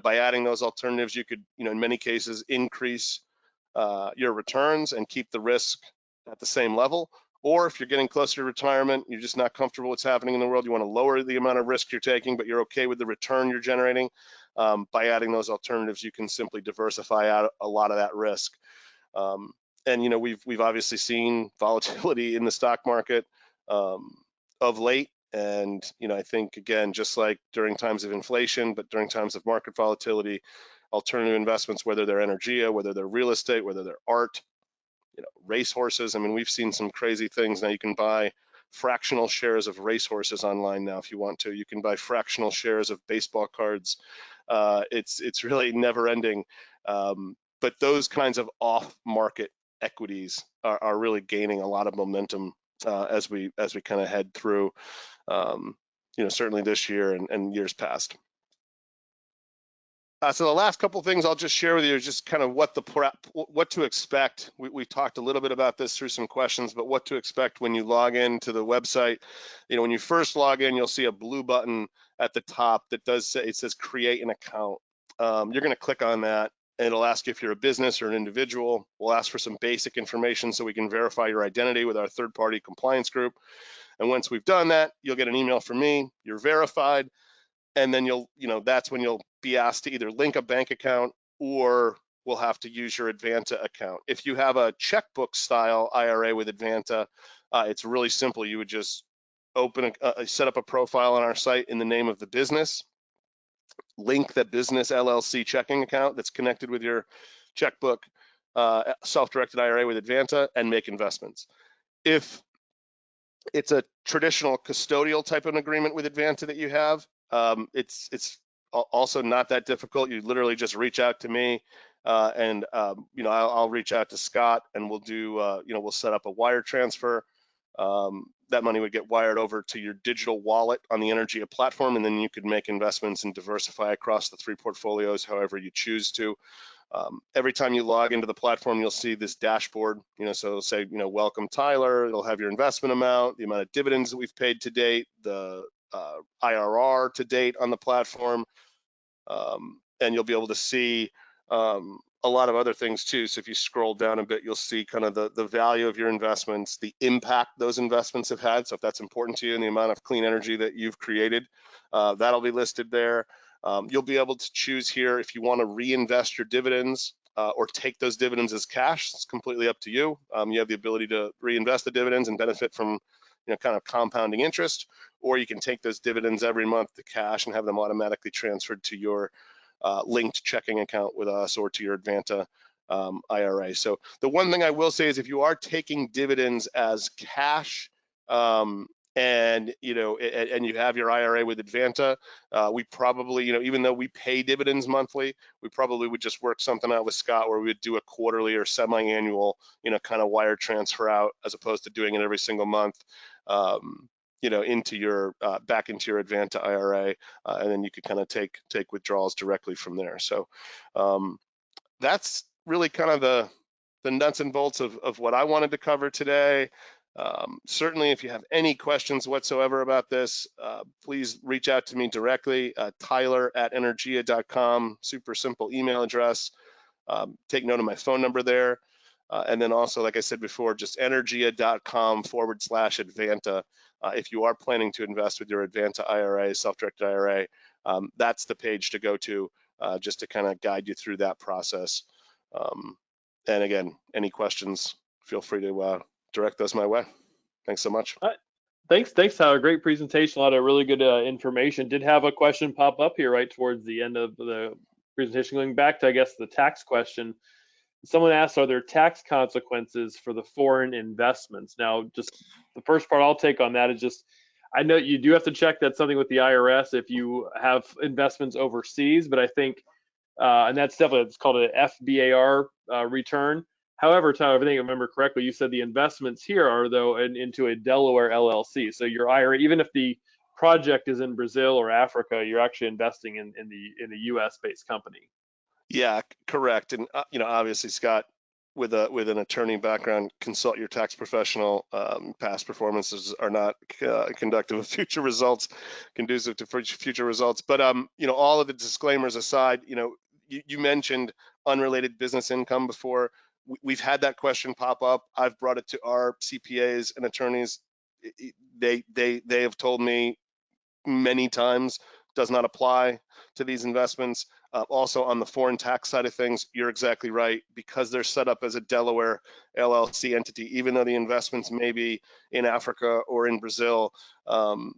B: by adding those alternatives, you could in many cases increase your returns and keep the risk at the same level. Or if you're getting closer to retirement, you're just not comfortable with what's happening in the world, you want to lower the amount of risk you're taking, but you're okay with the return you're generating. By adding those alternatives, you can simply diversify out a lot of that risk. And we've obviously seen volatility in the stock market of late. And I think again, just like during times of inflation, but during times of market volatility, alternative investments, whether they're Energea, whether they're real estate, whether they're art, racehorses. I mean, we've seen some crazy things. Now you can buy fractional shares of racehorses online now if you want to. You can buy fractional shares of baseball cards. It's really never ending. But those kinds of off-market equities are really gaining a lot of momentum as we kind of head through, certainly this year and years past. So the last couple of things I'll just share with you is just kind of what to expect. We talked a little bit about this through some questions, but what to expect when you log into the website. When you first log in, you'll see a blue button at the top that says create an account. You're going to click on that, and it'll ask you if you're a business or an individual. We'll ask for some basic information so we can verify your identity with our third-party compliance group. And once we've done that, you'll get an email from me. You're verified. And then that's when you'll be asked to either link a bank account or we'll have to use your Advanta account. If you have a checkbook style IRA with Advanta, it's really simple. You would just set up a profile on our site in the name of the business, link the business LLC checking account that's connected with your checkbook, self-directed IRA with Advanta, and make investments. If it's a traditional custodial type of agreement with Advanta that you have, it's also not that difficult. You literally just reach out to me, and I'll reach out to Scott, and we'll set up a wire transfer. That money would get wired over to your digital wallet on the Energea platform, and then you could make investments and diversify across the 3 portfolios however you choose to. Every time you log into the platform, you'll see this dashboard, so it'll say, welcome Tyler. It'll have your investment amount, the amount of dividends that we've paid to date, the IRR to date on the platform, and you'll be able to see a lot of other things too. So if you scroll down a bit, you'll see kind of the value of your investments, the impact those investments have had. So if that's important to you and the amount of clean energy that you've created, that'll be listed there. You'll be able to choose here if you want to reinvest your dividends or take those dividends as cash. It's completely up to you. You have the ability to reinvest the dividends and benefit from kind of compounding interest, or you can take those dividends every month to cash and have them automatically transferred to your linked checking account with us or to your Advanta IRA. So the one thing I will say is if you are taking dividends as cash, and you have your IRA with Advanta, we probably, even though we pay dividends monthly, we probably would just work something out with Scott where we would do a quarterly or semi-annual, kind of wire transfer out as opposed to doing it every single month, into your back into your Advanta IRA, and then you could kind of take withdrawals directly from there. So that's really kind of the nuts and bolts of what I wanted to cover today. Certainly, if you have any questions whatsoever about this, please reach out to me directly, tyler@energea.com, super simple email address. Take note of my phone number there. And then also, like I said before, just energea.com/Advanta. If you are planning to invest with your Advanta IRA, self-directed IRA, that's the page to go to just to kind of guide you through that process. And again, any questions, feel free to direct those my way. Thanks so much.
A: Thanks, Tyler. Great presentation. A lot of really good information. Did have a question pop up here right towards the end of the presentation. Going back to, I guess, the tax question. Someone asked, are there tax consequences for the foreign investments? Now, just the first part I'll take on that is just, I know you do have to check that something with the IRS if you have investments overseas, but I think, and that's definitely, it's called an FBAR return. However, Tyler, if I think I remember correctly, you said the investments here are though into a Delaware LLC. So your IRA, even if the project is in Brazil or Africa, you're actually investing in the U.S. based company.
B: Yeah, correct. And obviously, Scott, with an attorney background, consult your tax professional. Past performances are not conductive of future results, conducive to future results. But all of the disclaimers aside, you mentioned unrelated business income before. We've had that question pop up. I've brought it to our CPAs and attorneys. They have told me many times does not apply to these investments. Also on the foreign tax side of things, you're exactly right. Because they're set up as a Delaware LLC entity, even though the investments may be in Africa or in Brazil,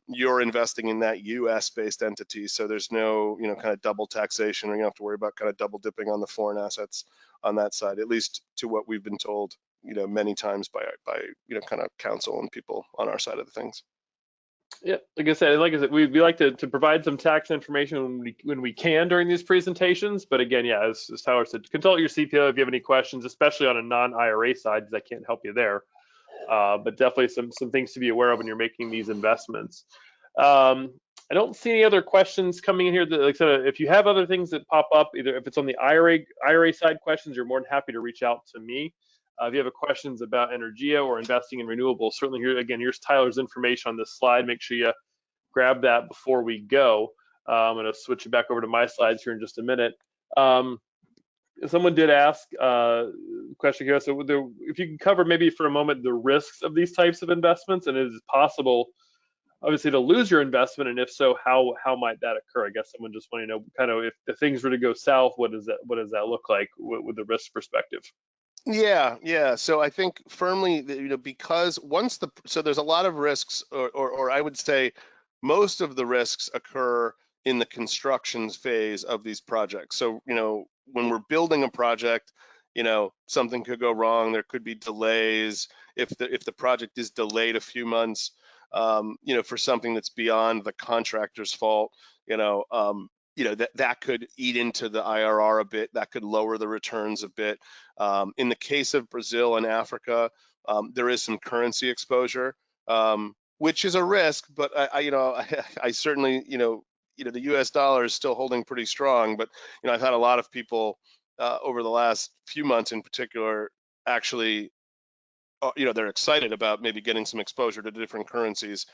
B: you're investing in that US based entity. So there's no, kind of double taxation, or you don't have to worry about kind of double dipping on the foreign assets on that side, at least to what we've been told, many times by kind of counsel and people on our side of the things.
A: Yeah, like I said, we like to provide some tax information when we can during these presentations. But again, yeah, as Tyler said, consult your CPA if you have any questions, especially on a non-IRA side, because I can't help you there. But definitely some things to be aware of when you're making these investments. I don't see any other questions coming in here. Like I said, if you have other things that pop up, either if it's on the IRA side questions, you're more than happy to reach out to me. If you have questions about Energea or investing in renewables, certainly here's Tyler's information on this slide. Make sure you grab that before we go. I'm going to switch it back over to my slides here in just a minute. Someone did ask a question here. So if you can cover maybe for a moment the risks of these types of investments, and is it possible, obviously, to lose your investment, and if so, how might that occur? I guess someone just want to know kind of if the things were to go south, what does that look like with the risk perspective?
B: Yeah. So I think firmly, because so there's a lot of risks, or I would say most of the risks occur in the construction phase of these projects. So, when we're building a project, something could go wrong. There could be delays. If the project is delayed a few months, for something that's beyond the contractor's fault, that could eat into the IRR a bit. That could lower the returns a bit. In the case of Brazil and Africa, there is some currency exposure, which is a risk. But I certainly, the U.S. dollar is still holding pretty strong. But I've had a lot of people over the last few months, in particular, actually, they're excited about maybe getting some exposure to different currencies,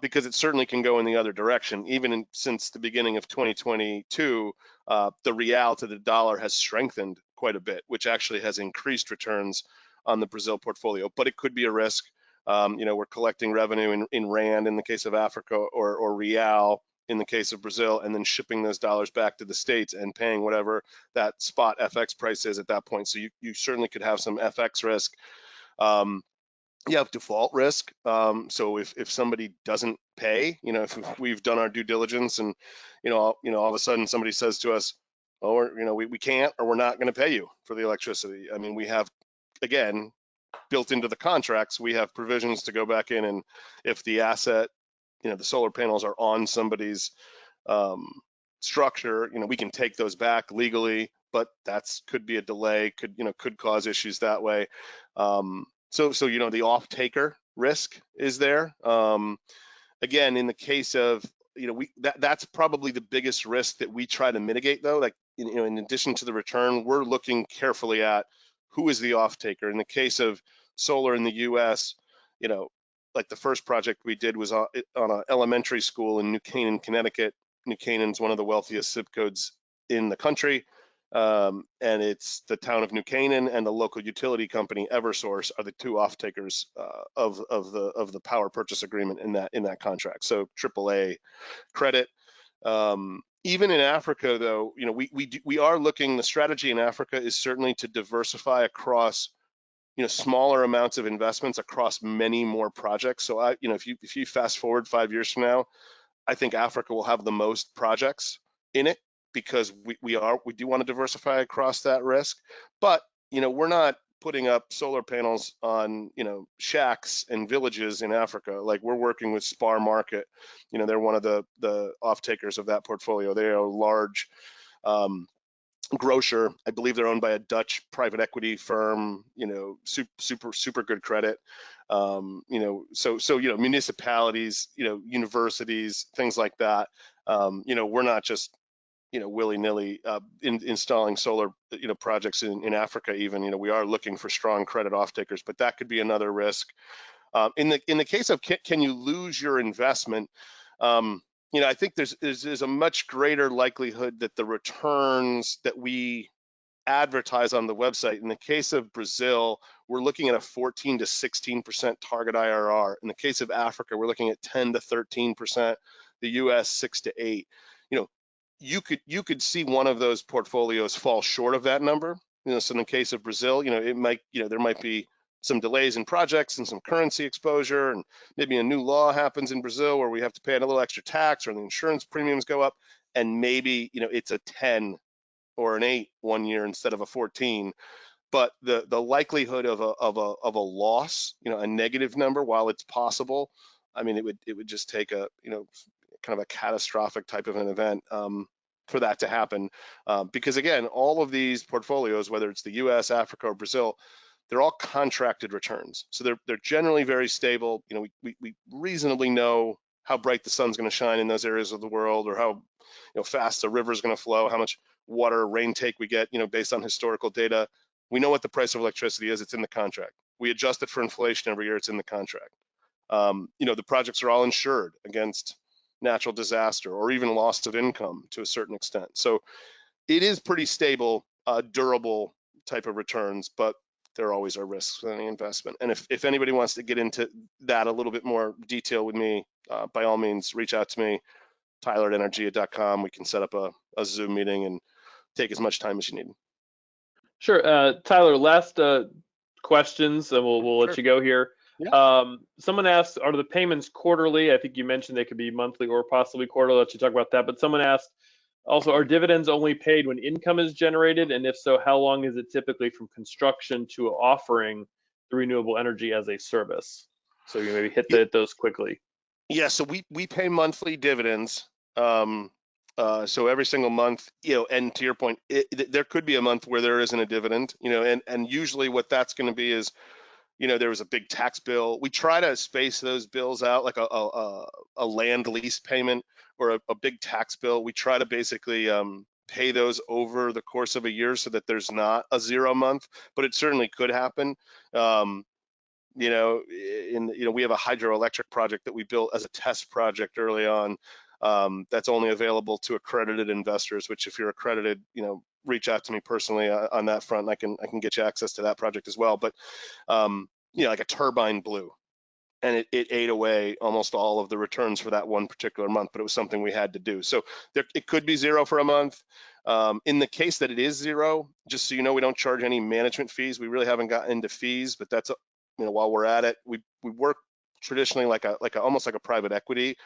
B: because it certainly can go in the other direction. Even since the beginning of 2022, the real to the dollar has strengthened quite a bit, which actually has increased returns on the Brazil portfolio. But it could be a risk. We're collecting revenue in rand in the case of Africa, or real in the case of Brazil, and then shipping those dollars back to the States and paying whatever that spot FX price is at that point. So you certainly could have some FX risk. You have default risk. So if somebody doesn't pay, if we've done our due diligence, and all of a sudden somebody says to us, "Oh, we can't, or we're not going to pay you for the electricity." I mean, we have, again, built into the contracts, we have provisions to go back in, and if the asset, the solar panels are on somebody's structure, we can take those back legally, but could be a delay, could cause issues that way. So the off-taker risk is there. Again, in the case of, that's probably the biggest risk that we try to mitigate, though. Like, in addition to the return, we're looking carefully at who is the off-taker. In the case of solar in the U.S., like the first project we did was on an elementary school in New Canaan, Connecticut. New Canaan's one of the wealthiest zip codes in the country. And it's the town of New Canaan and the local utility company Eversource are the two off-takers of the power purchase agreement in that contract. So AAA credit. Even in Africa, though, we are looking. The strategy in Africa is certainly to diversify across smaller amounts of investments across many more projects. So if you fast forward 5 years from now, I think Africa will have the most projects in it because we do want to diversify across that risk. But we're not putting up solar panels on shacks and villages in Africa. Like, we're working with Spar Market. They're one of the off takers of that portfolio. They are a large grocer. I believe they're owned by a Dutch private equity firm. Super good credit. So municipalities, universities, things like that. We're not just willy-nilly installing solar projects in Africa. Even we are looking for strong credit off-takers, but that could be another risk. In the case of can you lose your investment? I think there's a much greater likelihood that the returns that we advertise on the website. In the case of Brazil, we're looking at a 14 to 16% target IRR. In the case of Africa, we're looking at 10 to 13%. The US 6 to 8. You could see one of those portfolios fall short of that number. So in the case of Brazil, it might there might be some delays in projects and some currency exposure, and maybe a new law happens in Brazil where we have to pay a little extra tax, or the insurance premiums go up, and maybe it's a 10 or an 8 1 year instead of a 14. But the likelihood of a loss, a negative number, while it's possible, I mean, it would just take a kind of a catastrophic type of an event for that to happen, because again, all of these portfolios, whether it's the U.S., Africa, or Brazil, they're all contracted returns, so they're generally very stable. We reasonably know how bright the sun's going to shine in those areas of the world, or how fast the river is going to flow, how much water rain take we get, based on historical data. We know what the price of electricity is. It's in the contract. We adjust it for inflation every year. It's in the contract. The projects are all insured against natural disaster or even loss of income to a certain extent. So it is pretty stable, durable type of returns, but there always are risks with any investment. And if anybody wants to get into that a little bit more detail with me, by all means, reach out to me, Tyler@energea.com. We can set up a Zoom meeting and take as much time as you need.
A: Sure. Tyler, last questions, and we'll let
B: Sure.
A: you go here.
B: Yeah.
A: Someone asked, are the payments quarterly? I think you mentioned they could be monthly or possibly quarterly. I'll let you talk about that. But someone asked also, are dividends only paid when income is generated? And if so, how long is it typically from construction to offering the renewable energy as a service? So you maybe hit those quickly.
B: Yeah, so we pay monthly dividends. So every single month, and to your point, there could be a month where there isn't a dividend, and usually what that's going to be is, there was a big tax bill. We try to space those bills out, like a land lease payment or a big tax bill. We try to basically pay those over the course of a year so that there's not a 0 month, but it certainly could happen. We have a hydroelectric project that we built as a test project early on. That's only available to accredited investors, which if you're accredited, reach out to me personally on that front, and I can get you access to that project as well. But like a turbine blew, and it ate away almost all of the returns for that one particular month, but it was something we had to do. So it could be 0 for a month. In the case that it is 0, just so you know, we don't charge any management fees. We really haven't gotten into fees, but that's while we're at it, we work traditionally like almost like a private equity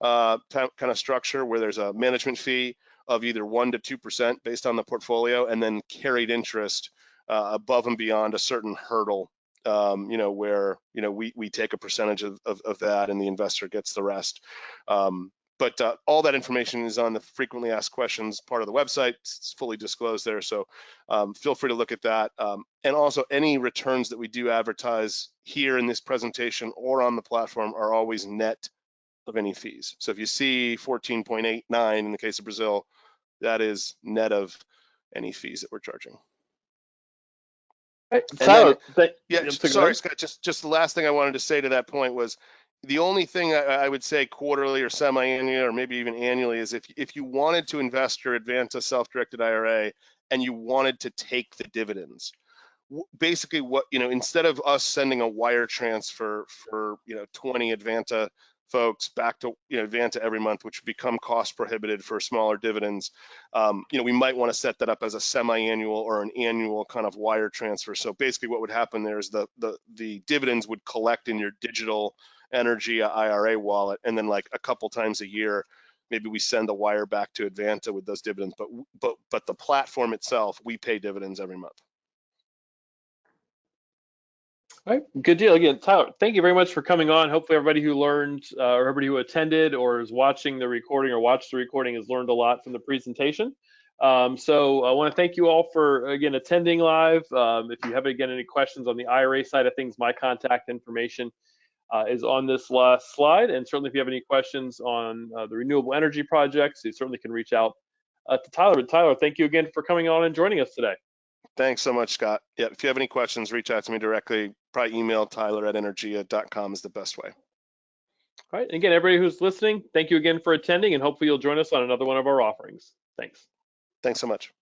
B: kind of structure, where there's a management fee of either 1 to 2% based on the portfolio, and then carried interest above and beyond a certain hurdle, where we take a percentage of that, and the investor gets the rest. But all that information is on the frequently asked questions part of the website. It's fully disclosed there, so feel free to look at that. And also, any returns that we do advertise here in this presentation or on the platform are always net of any fees. So if you see 14.89 in the case of Brazil, that is net of any fees that we're charging.
A: Hey, Tyler,
B: sorry, Scott, just the last thing I wanted to say to that point was, the only thing I would say quarterly or semi-annually or maybe even annually is if you wanted to invest your Advanta self-directed IRA and you wanted to take the dividends, basically what, instead of us sending a wire transfer for 20 Advanta folks back to Advanta every month, which would become cost prohibitive for smaller dividends. We might want to set that up as a semi-annual or an annual kind of wire transfer. So basically what would happen there is the dividends would collect in your digital Energea IRA wallet, and then like a couple times a year, maybe we send a wire back to Advanta with those dividends. But the platform itself, we pay dividends every month.
A: All right, good deal. Again, Tyler, thank you very much for coming on. Hopefully everybody who learned, or everybody who attended or is watching the recording or watched the recording has learned a lot from the presentation. So I want to thank you all for, again, attending live. If you have, again, any questions on the IRA side of things, my contact information is on this last slide. And certainly if you have any questions on the renewable energy projects, you certainly can reach out to Tyler. But Tyler, thank you again for coming on and joining us today.
B: Thanks so much, Scott. Yeah, if you have any questions, reach out to me directly. Probably email tyler@energea.com is the best way.
A: All right. Again, everybody who's listening, thank you again for attending, and hopefully you'll join us on another one of our offerings. Thanks.
B: Thanks so much.